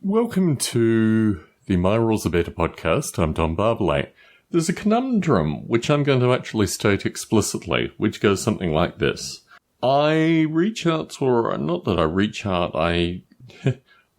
Welcome to the My Rules Are Better podcast. I'm Tom Barbalet. There's a conundrum which I'm going to actually state explicitly, which goes something like this. I reach out, or not that I reach out, I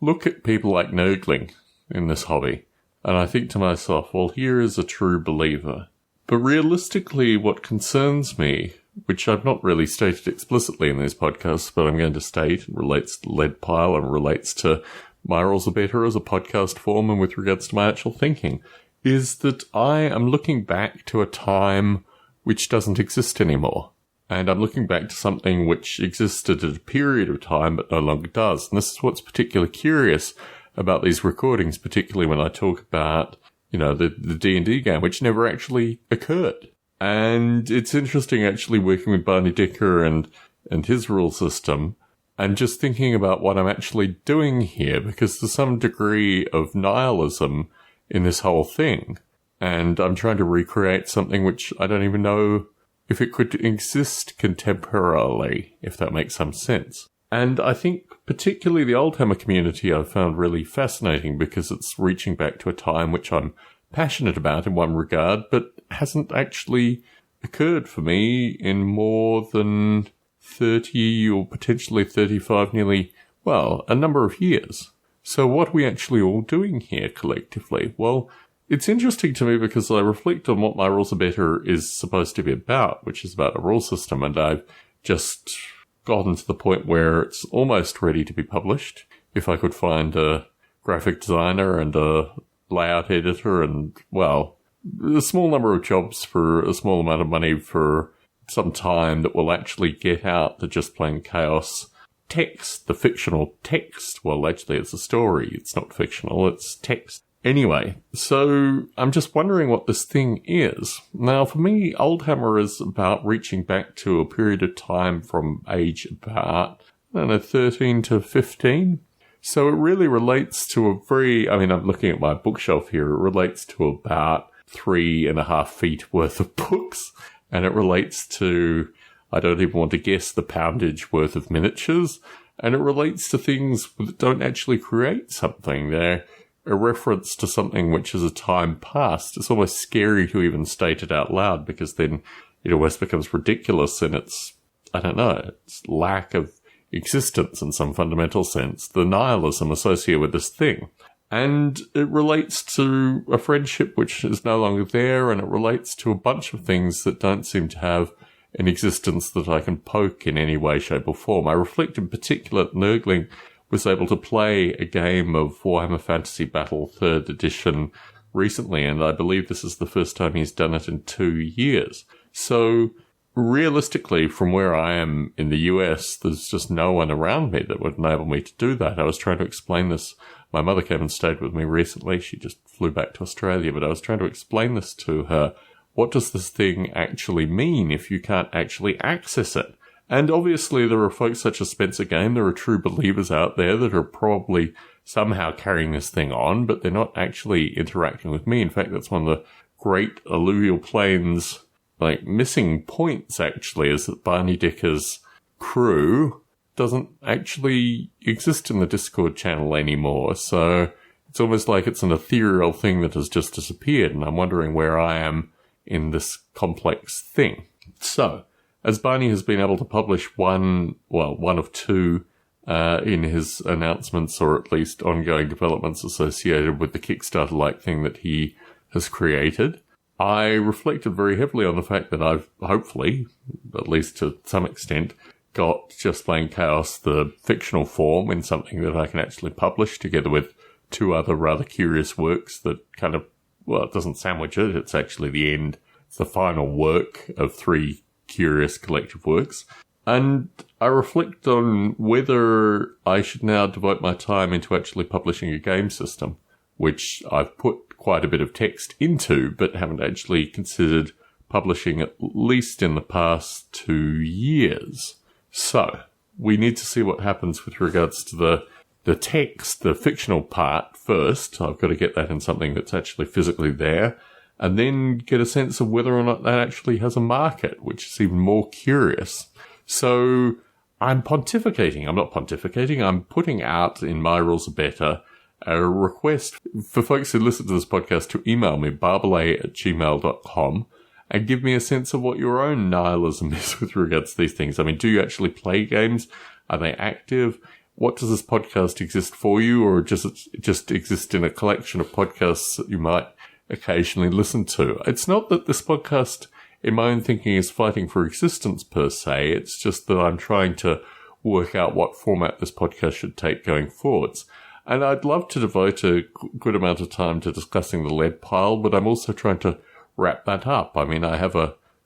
look at people like Nerdling in this hobby, and I think to myself, well, here is a true believer. But realistically, what concerns me, which I've not really stated explicitly in these podcasts, but I'm going to state, relates to Lead Pile and relates to My Rules Are Better as a podcast form and with regards to my actual thinking, is that I am looking back to a time which doesn't exist anymore. And I'm looking back to something which existed at a period of time but no longer does. And this is what's particularly curious about these recordings, particularly when I talk about, the D&D game, which never actually occurred. And it's interesting actually working with Barney Dicker and his rule system, and just thinking about what I'm actually doing here, because there's some degree of nihilism in this whole thing. And I'm trying to recreate something which I don't even know if it could exist contemporarily, if that makes some sense. And I think particularly the Oldhammer community I've found really fascinating, because it's reaching back to a time which I'm passionate about in one regard, but hasn't actually occurred for me in more than 30 or potentially 35, a number of years. So what are we actually all doing here collectively? Well, it's interesting to me because I reflect on what My Rules Are Better is supposed to be about, which is about a rule system, and I've just gotten to the point where it's almost ready to be published. If I could find a graphic designer and a layout editor and, a small number of jobs for a small amount of money for some time that will actually get out the Just Plain Chaos text, the fictional text. Well, actually, it's a story. It's not fictional. It's text. Anyway, so I'm just wondering what this thing is. Now, for me, Oldhammer is about reaching back to a period of time from age about, 13 to 15. So it really relates to I'm looking at my bookshelf here. It relates to about 3.5 feet worth of books. And it relates to, I don't even want to guess, the poundage worth of miniatures. And it relates to things that don't actually create something. They're a reference to something which is a time past. It's almost scary to even state it out loud, because then it almost becomes ridiculous in its lack of existence in some fundamental sense, the nihilism associated with this thing. And it relates to a friendship which is no longer there, and it relates to a bunch of things that don't seem to have an existence that I can poke in any way, shape or form. I reflect in particular that Nerdling was able to play a game of Warhammer Fantasy Battle 3rd edition recently, and I believe this is the first time he's done it in 2 years. So realistically, from where I am in the US, there's just no one around me that would enable me to do that. I was trying to explain this. My mother came and stayed with me recently. She just flew back to Australia, but I was trying to explain this to her. What does this thing actually mean if you can't actually access it? And obviously there are folks such as Spencer Game, there are true believers out there that are probably somehow carrying this thing on, but they're not actually interacting with me. In fact, that's one of the great Alluvial Plains missing points, actually, is that Barney Dicker's crew doesn't actually exist in the Discord channel anymore. So it's almost like it's an ethereal thing that has just disappeared, and I'm wondering where I am in this complex thing. So, as Barney has been able to publish one of two in his announcements, or at least ongoing developments associated with the Kickstarter-like thing that he has created, I reflected very heavily on the fact that I've hopefully, at least to some extent, got Just Plain Chaos, the fictional form, in something that I can actually publish together with two other rather curious works that it doesn't sandwich it. It's actually the end. It's the final work of 3 curious collective works. And I reflect on whether I should now devote my time into actually publishing a game system, which I've put quite a bit of text into, but haven't actually considered publishing at least in the past 2 years. So, we need to see what happens with regards to the text, the fictional part first. I've got to get that in something that's actually physically there, and then get a sense of whether or not that actually has a market, which is even more curious. So I'm pontificating. I'm not pontificating. I'm putting out in My Rules Are Better a request for folks who listen to this podcast to email me, barbalay@gmail.com, and give me a sense of what your own nihilism is with regards to these things. I mean, do you actually play games? Are they active? What does this podcast exist for you, or just exist in a collection of podcasts that you might occasionally listen to? It's not that this podcast, in my own thinking, is fighting for existence per se. It's just that I'm trying to work out what format this podcast should take going forwards. And I'd love to devote a good amount of time to discussing the lead pile, but I'm also trying to wrap that up. I mean, I have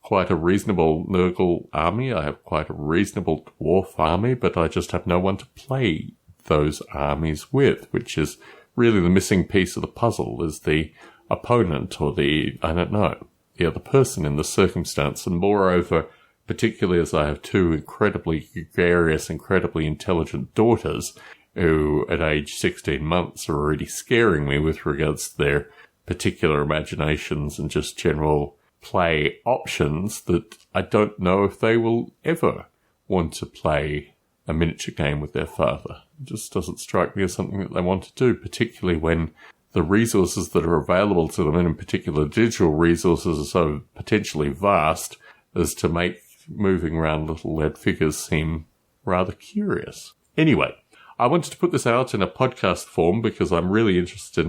quite a reasonable Nurgle army. I have quite a reasonable dwarf army, but I just have no one to play those armies with, which is really the missing piece of the puzzle, is the opponent or the other person in the circumstance. And moreover, particularly as I have two incredibly gregarious, incredibly intelligent daughters who at age 16 months are already scaring me with regards to their particular imaginations and just general play options, that I don't know if they will ever want to play a miniature game with their father. It just doesn't strike me as something that they want to do, particularly when the resources that are available to them, and in particular digital resources, are so potentially vast as to make moving around little lead figures seem rather curious. Anyway, I wanted to put this out in a podcast form because I'm really interested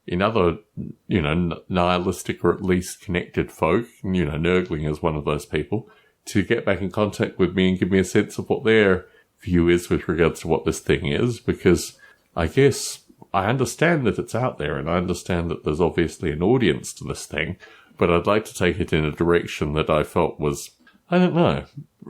in other, nihilistic or at least connected folk, Nurgling is one of those people, to get back in contact with me and give me a sense of what their view is with regards to what this thing is, because I guess I understand that it's out there and I understand that there's obviously an audience to this thing, but I'd like to take it in a direction that I felt was,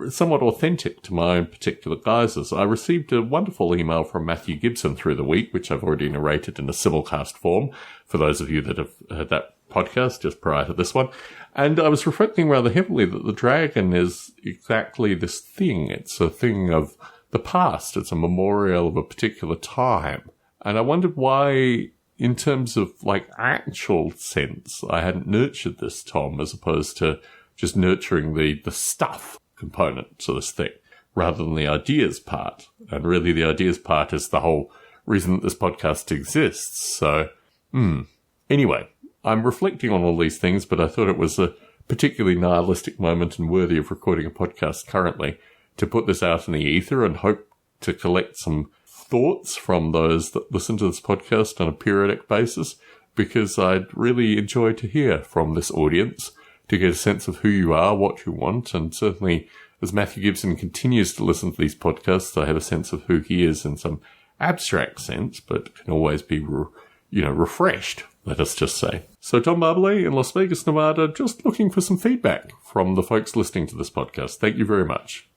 somewhat authentic to my own particular guises. I received a wonderful email from Matthew Gibson through the week, which I've already narrated in a simulcast form for those of you that have heard that podcast just prior to this one. And I was reflecting rather heavily that the dragon is exactly this thing. It's a thing of the past. It's a memorial of a particular time. And I wondered why, in terms of actual sense, I hadn't nurtured this, Tom, as opposed to just nurturing the stuff component to this thing, rather than the ideas part. And really the ideas part is the whole reason that this podcast exists. So, anyway, I'm reflecting on all these things, but I thought it was a particularly nihilistic moment and worthy of recording a podcast currently to put this out in the ether and hope to collect some thoughts from those that listen to this podcast on a periodic basis, because I'd really enjoy to hear from this audience, to get a sense of who you are, what you want, and certainly as Matthew Gibson continues to listen to these podcasts, I have a sense of who he is in some abstract sense, but can always be, refreshed, let us just say. So Tom Barbalay in Las Vegas, Nevada, just looking for some feedback from the folks listening to this podcast. Thank you very much.